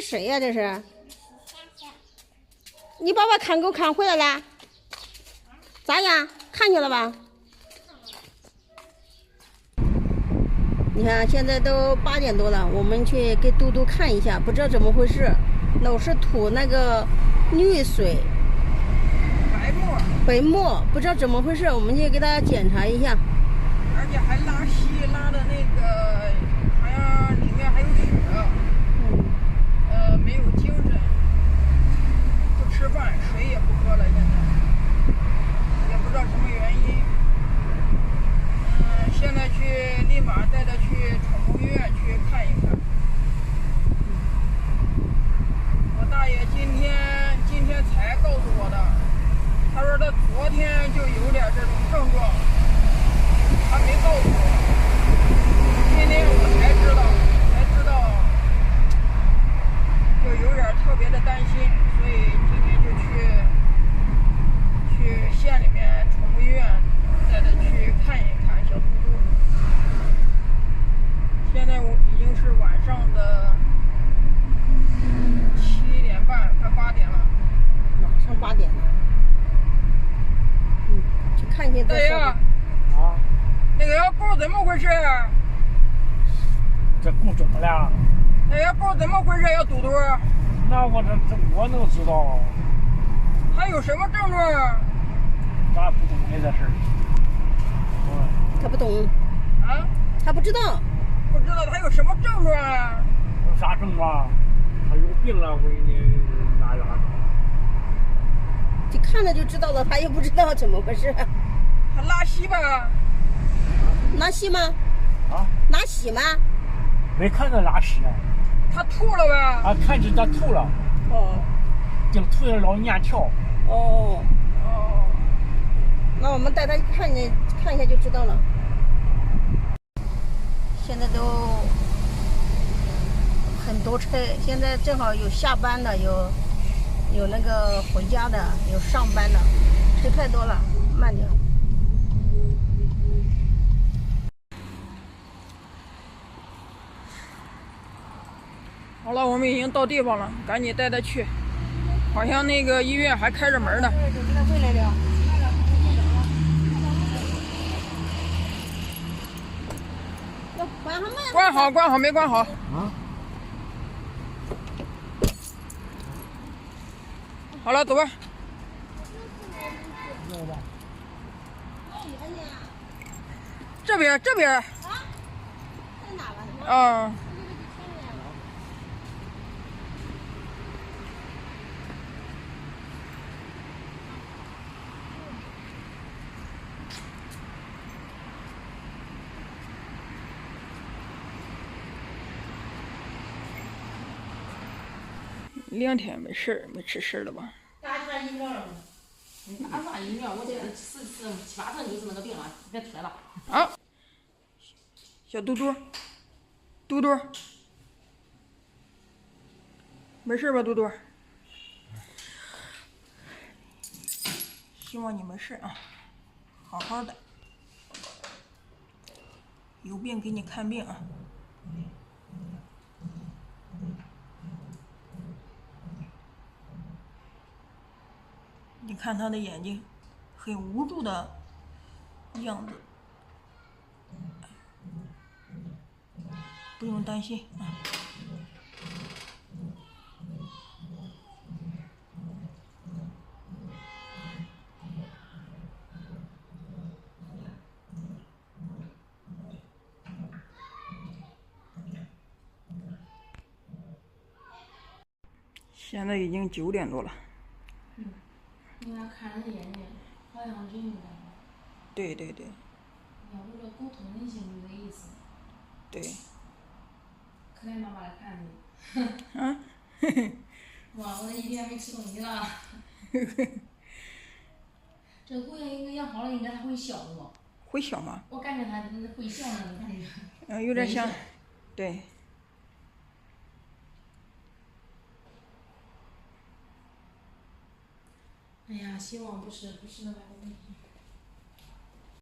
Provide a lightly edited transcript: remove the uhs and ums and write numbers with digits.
是谁呀？这是？你爸爸看狗看回来了？咋样？看见了吧？你看，现在都8点多了，我们去给嘟嘟看一下，不知道怎么回事，老是吐那个绿水、白沫，不知道怎么回事，我们去给他检查一下。而且还拉稀，拉的那个好像里面还有血，没有精神，不吃饭，水也不喝了，现在也不知道什么原因。现在去立马带他去宠物医院去看一看。我大爷今天才告诉我的，他说他昨天就有点这种症状，他没告诉我，今天我才知道，就有点特别的担心，所以今天就去县里面宠物医院带他去看一看小嘟嘟。现在我已经是晚上的7点半，快8点了。马上8点了。去看一下再说。啊，那个狗怎么回事？这狗怎么了？那个狗怎么回事呀，嘟嘟？那我能知道？它有什么症状？咱不懂这事儿。他不懂。啊？他不知道。不知道它有什么症状啊？有啥症状？他有病了，我给你拿药。你看了就知道了，他也不知道怎么回事。他拉稀吧？拉稀吗？啊？拉稀吗？没看到拉稀啊。他吐了吧？啊，看见他吐了。哦。净吐的老黏跳。哦。那我们带他看一下就知道了。现在都很多车，现在正好有下班的，有那个回家的，有上班的，车太多了，慢点。好了，我们已经到地方了，赶紧带他去。好像那个医院还开着门呢。给他回来了。关好，没关好。啊。好了，走吧。这边。啊？在哪了？啊。2天没事没吃事了吧？拿啥饮料了？拿啥饮料？我这7、8成就是那个病了，别推了。啊，小嘟嘟，没事吧，嘟嘟？希望你没事啊，好好的。有病给你看病啊。你看他的眼睛，很无助的样子，不用担心啊。现在已经9点多了。你看看人眼睛，好像人一样。对。要不这沟通人性这个意思。对。可怜妈妈来看你。啊。哇，我这1天没吃东西了。这姑娘应该养好了，应该她会笑是不？会笑吗？我感觉她会笑那种感觉。有点像，对。哎呀，希望不是那个问题。